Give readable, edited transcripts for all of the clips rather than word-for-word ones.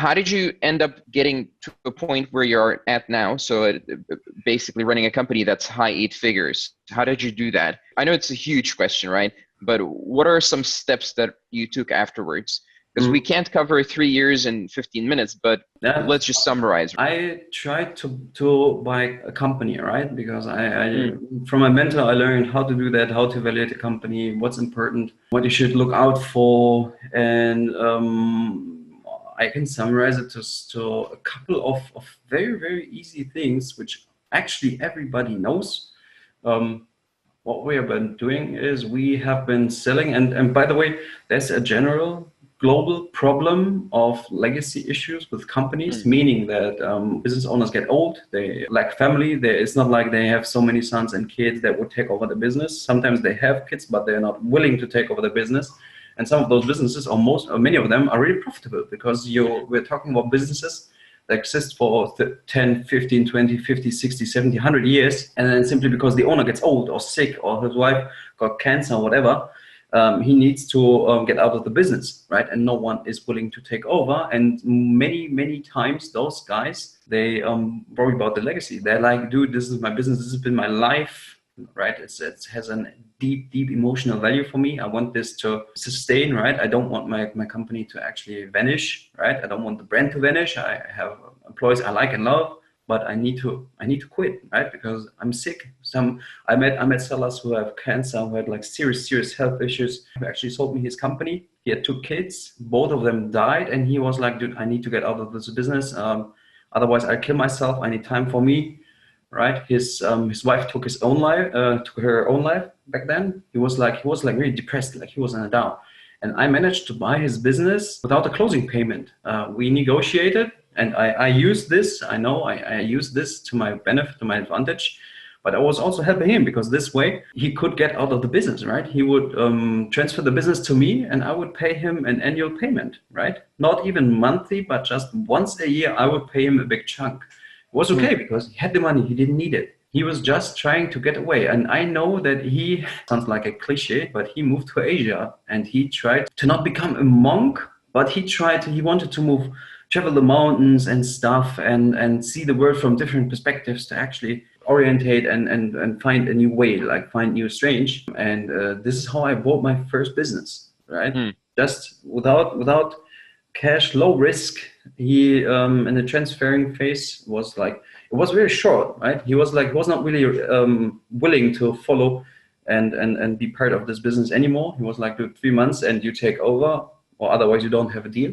how did you end up getting to a point where you're at now? So basically running a company that's high 8 figures. How did you do that? I know it's a huge question, right? But what are some steps that you took afterwards? Because we can't cover 3 years in 15 minutes, but let's just summarize. I tried to buy a company, right? Because I from my mentor, I learned how to do that, how to evaluate a company, what's important, what you should look out for. And I can summarize it to a couple of very, very easy things, which actually everybody knows. What we have been doing is we have been selling, and by the way, there's a general global problem of legacy issues with companies, meaning that business owners get old, they lack family. It's not like they have so many sons and kids that would take over the business. Sometimes they have kids, but they're not willing to take over the business. And some of those businesses, or many of them, are really profitable because we're talking about businesses that exist for 10, 15, 20, 50, 60, 70, 100 years. And then simply because the owner gets old or sick or his wife got cancer or whatever, he needs to get out of the business, right? And no one is willing to take over. And many, many times those guys, they worry about the legacy. They're like, dude, this is my business. This has been my life, right? It has a deep, deep emotional value for me. I want this to sustain, right? I don't want my company to actually vanish, right? I don't want the brand to vanish. I have employees I like and love, but I need to quit, right? Because I'm sick. I met sellers who have cancer, who had like serious health issues. He actually sold me his company. He had 2 kids, both of them died, and he was like, dude, I need to get out of this business. Otherwise I'll kill myself. I need time for me. Right, his wife took her own life back then. He was like really depressed, like he was in a down. And I managed to buy his business without a closing payment. We negotiated, and I used this. I know I used this to my benefit, to my advantage. But I was also helping him because this way he could get out of the business, right? He would transfer the business to me, and I would pay him an annual payment, right? Not even monthly, but just once a year I would pay him a big chunk. It was okay because he had the money, he didn't need it. He was just trying to get away. And I know that he, sounds like a cliche, but he moved to Asia and he tried to not become a monk, but he wanted to travel the mountains and stuff and see the world from different perspectives to actually orientate and find a new way, like find new strange. And this is how I bought my first business, right? Just without cash, low risk. He in the transferring phase was like, it was very short, right? He was not really willing to follow and be part of this business anymore. He was like, dude, 3 months and you take over, or otherwise you don't have a deal,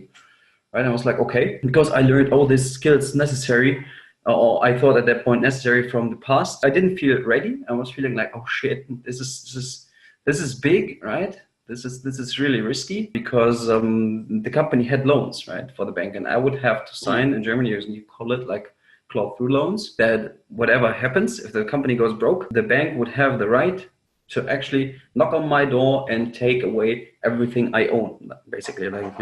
right? I was like, okay, because I learned all these skills necessary, or I thought at that point necessary from the past. I didn't feel ready. I was feeling like, oh shit, this is big, right? This is really risky because the company had loans, right, for the bank, and I would have to sign in Germany, you call it like claw-through loans, that whatever happens, if the company goes broke, the bank would have the right to actually knock on my door and take away everything I own, basically like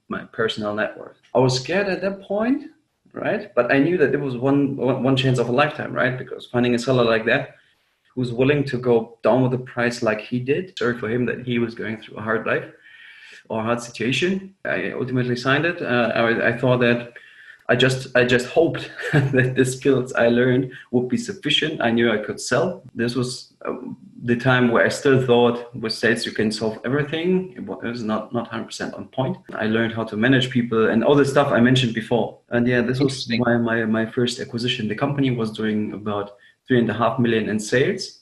my personal net worth. I was scared at that point, right? But I knew that it was one chance of a lifetime, right? Because finding a seller like that who's willing to go down with the price like he did. Sorry for him that he was going through a hard life or a hard situation. I ultimately signed it. I thought that I just hoped that the skills I learned would be sufficient. I knew I could sell. This was the time where I still thought with sales you can solve everything. It was not 100% on point. I learned how to manage people and all the stuff I mentioned before. And yeah, this was my first acquisition. The company was doing about 3.5 million in sales.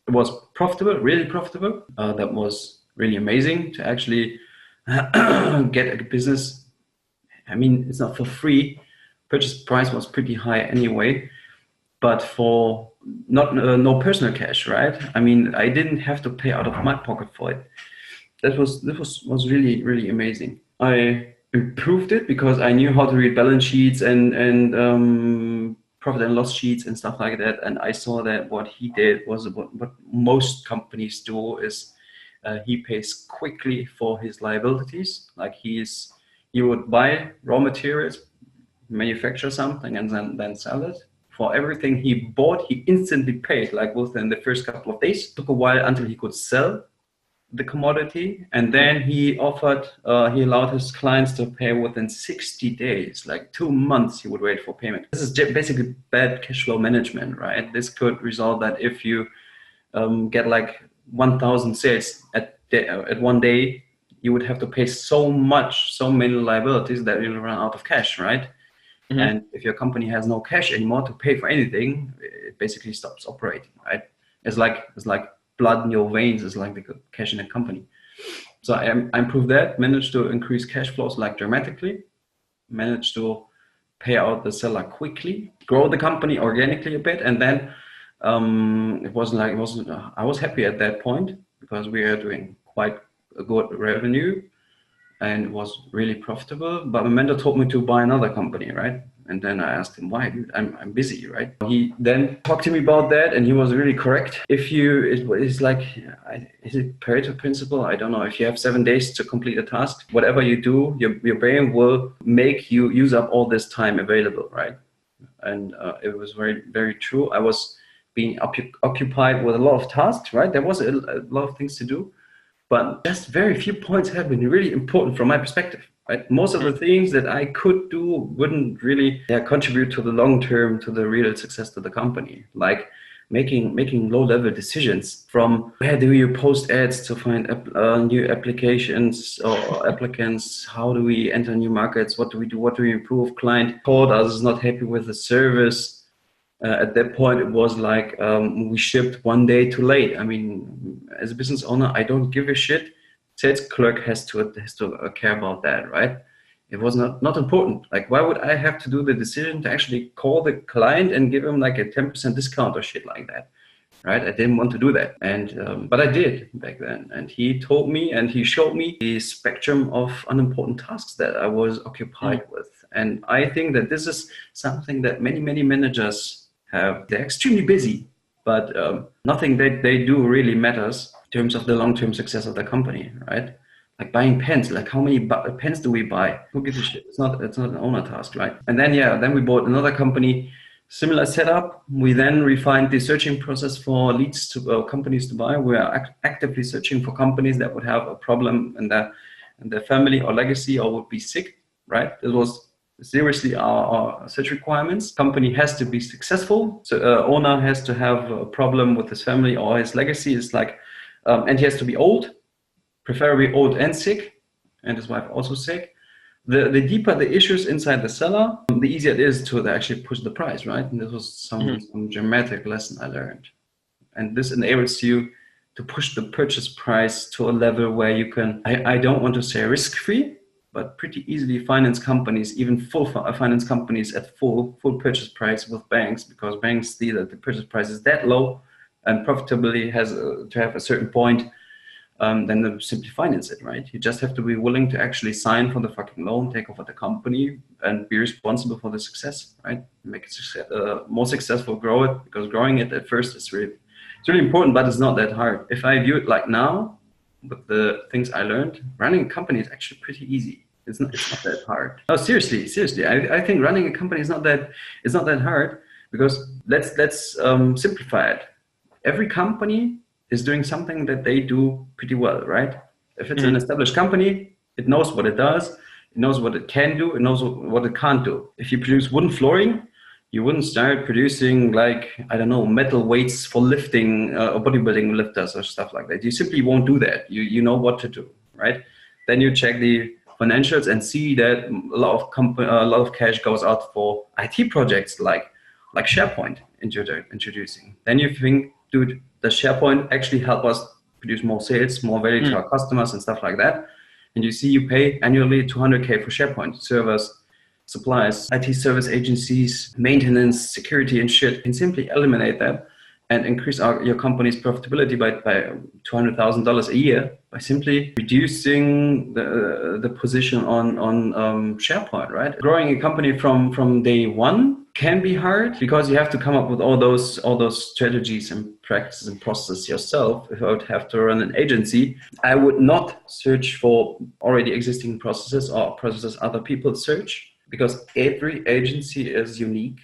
It was profitable, really profitable. That was really amazing to actually get a business. I mean, it's not for free. Purchase price was pretty high anyway, but for no personal cash, right? I mean, I didn't have to pay out of my pocket for it. This was really, really amazing. I improved it because I knew how to read balance sheets and profit and loss sheets and stuff like that. And I saw that what he did was what most companies do is he pays quickly for his liabilities. Like he would buy raw materials, manufacture something, and then sell it. For everything he bought, he instantly paid, like within the first couple of days. It took a while until he could sell the commodity, and then he allowed his clients to pay within 60 days, like 2 months he would wait for payment. This is basically bad cash flow management, right? This could result that if you get like 1,000 sales at one day, you would have to pay so many liabilities that you'll run out of cash, right? Mm-hmm. And if your company has no cash anymore to pay for anything, it basically stops operating, right? It's like blood in your veins, is like the cash in a company. So I improved that, managed to increase cash flows like dramatically, managed to pay out the seller quickly, grow the company organically a bit, and then I was happy at that point because we are doing quite a good revenue and it was really profitable. But my mentor told me to buy another company, right? And then I asked him, why? Dude, I'm busy, right? He then talked to me about that, and he was really correct. It's like, is it Pareto principle? I don't know. If you have 7 days to complete a task, whatever you do, your brain will make you use up all this time available, right? And it was very, very true. I was being occupied with a lot of tasks, right? There was a lot of things to do, but just very few points have been really important from my perspective, right? Most of the things that I could do wouldn't really contribute to the long term, to the real success of the company. Like making low-level decisions, from where do you post ads to find new applications or applicants, how do we enter new markets, what do we do, what do we improve, client called us, is not happy with the service. At that point, it was like we shipped 1 day too late. I mean, as a business owner, I don't give a shit. Sales clerk has to care about that, right? It was not important. Like, why would I have to do the decision to actually call the client and give him like a 10% discount or shit like that, right? I didn't want to do that, and but I did back then. And he told me and he showed me the spectrum of unimportant tasks that I was occupied with. And I think that this is something that many managers have. They're extremely busy, but nothing that they do really matters in terms of the long-term success of the company, right? Like buying pens, like how many pens do we buy? Who gives a shit? It's not an owner task, right? And then we bought another company, similar setup. We then refined the searching process for leads to companies to buy. We are actively searching for companies that would have a problem in their family or legacy or would be sick, right? It was seriously our search requirements. Company has to be successful. So owner has to have a problem with his family or his legacy. Is like, and he has to be old, preferably old and sick, and his wife also sick. The deeper the issues inside the seller, the easier it is to actually push the price, right? And this was some dramatic lesson I learned. And this enables you to push the purchase price to a level where you can, I don't want to say risk-free, but pretty easily finance companies, even full finance companies at full purchase price with banks, because banks see that the purchase price is that low and profitably has to have a certain point, then they simply finance it, right? You just have to be willing to actually sign for the fucking loan, take over the company, and be responsible for the success, right? Make it more successful, grow it, because growing it at first is really important, but it's not that hard. If I view it like now, with the things I learned, running a company is actually pretty easy. It's not that hard. No, seriously. I think running a company is not that hard, because let's simplify it. Every company is doing something that they do pretty well, right? If it's an established company, it knows what it does, it knows what it can do, it knows what it can't do. If you produce wooden flooring, you wouldn't start producing, like, I don't know, metal weights for lifting or bodybuilding lifters or stuff like that. You simply won't do that. You know what to do, right? Then you check the financials and see that a lot of cash goes out for IT projects like SharePoint introducing. Then you think, dude, does SharePoint actually help us produce more sales, more value to our customers and stuff like that? And you see you pay annually 200K for SharePoint servers, supplies, IT service agencies, maintenance, security and shit. You can simply eliminate that and increase your company's profitability by $200,000 a year by simply reducing the position on SharePoint, right? Growing a company from day one can be hard, because you have to come up with all those strategies and practices and processes yourself. If I would have to run an agency, I would not search for already existing processes or processes other people search, because every agency is unique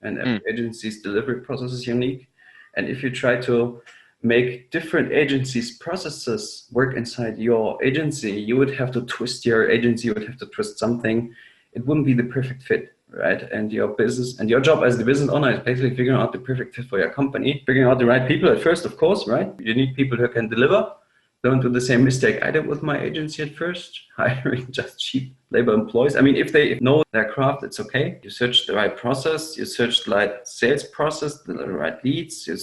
and every agency's delivery process is unique. And if you try to make different agencies' processes work inside your agency, you would have to twist your agency, you would have to twist something. It wouldn't be the perfect fit, right? And your business and your job as the business owner is basically figuring out the perfect fit for your company, figuring out the right people at first, of course, right? You need people who can deliver. Don't do the same mistake I did with my agency at first, hiring just cheap labor employees. I mean, if they know their craft, it's okay. You search the right process, you search the right sales process, the right leads, you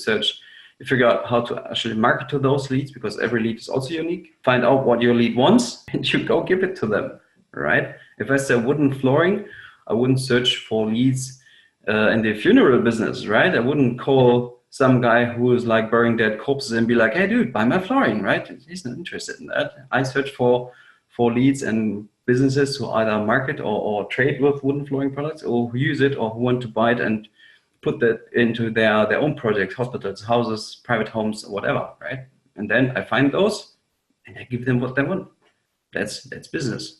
figure out how to actually market to those leads, because every lead is also unique. Find out what your lead wants and you go give it to them, right? If I sell wooden flooring, I wouldn't search for leads in the funeral business, right? I wouldn't call some guy who is like burying dead corpses and be like, hey dude, buy my flooring, right? He's not interested in that. I search for leads and businesses who either market or trade with wooden flooring products, or who use it, or who want to buy it and put that into their own projects, hospitals, houses, private homes, whatever, right? And then I find those and I give them what they want. That's business.